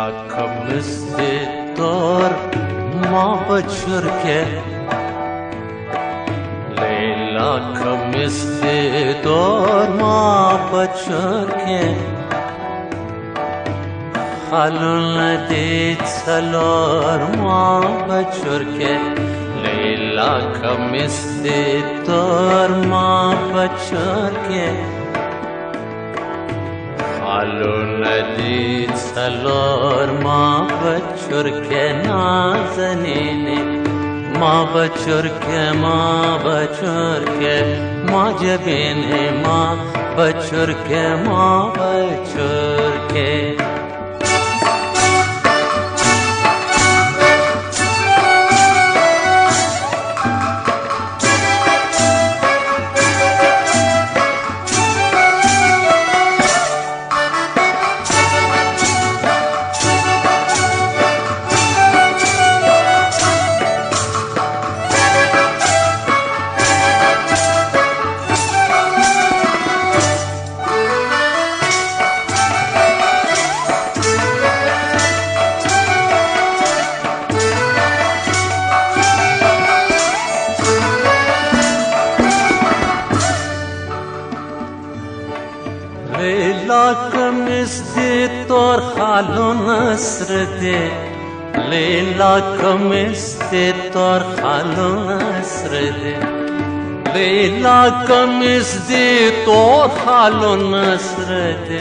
Lakamiste tor ma bachurke Lakamiste tor ma bachurke Halun dit salor ma bachurke Lakamiste tor ma bachurke Halun dit salor ma bachurke nazanine ma bachurke ma jabine ma bachurke Lakamiste tor halun asrde Lakamiste tor halun asrde Lakamiste tor halun asrde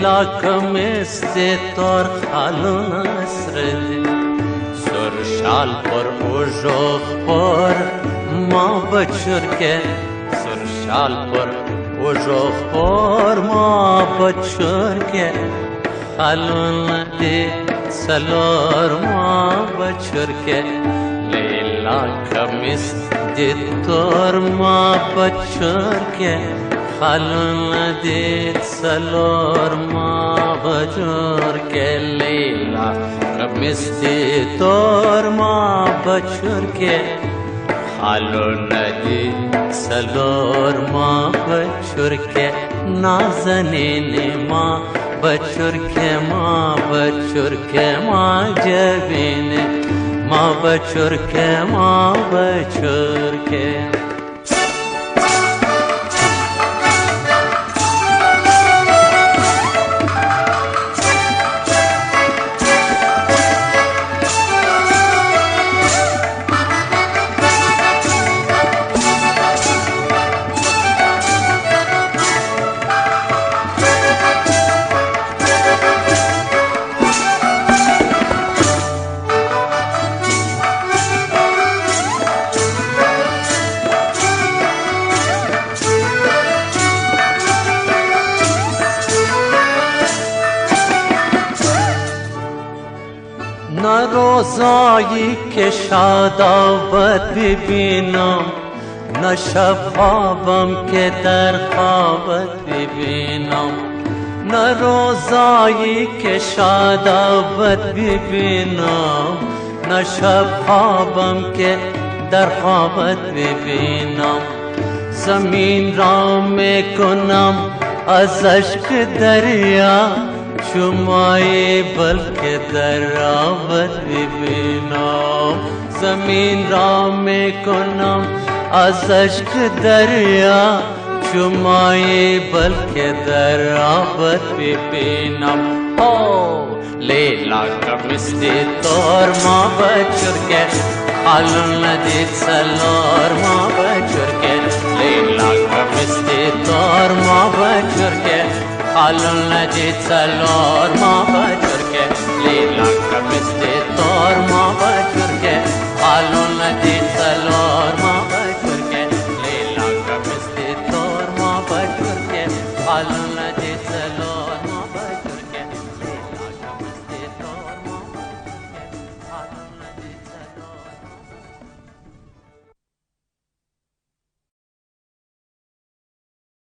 Lakamiste tor halun asrde Sur shal por ujog por ma bachurke Sur shal por ujog por ma bachurke halun dit salor ma bachurke Lakamiste tor ma bachurke halun dit salor ma bachurke Lakamiste tor ma bachurke halun dit salor ma bachurke nazanine ma bachurke ma jabine ma bachurke نه روزایی که شادابت ببینم نه شب خوابم که در خوابت ببینم نه روزایی که شادابت ببینم نه شب خوابم که در خوابت ببینم زمین را میکنم از عشق دریا شمای بلکه در آبت ببینم زمین را میکنم از عشق دریا شمای بلکه در آبت ببینم Lakamiste tor ma bachurke halun dit salor ma bachurke Lakamiste tor ma bachurke halun dit salor ma bachurke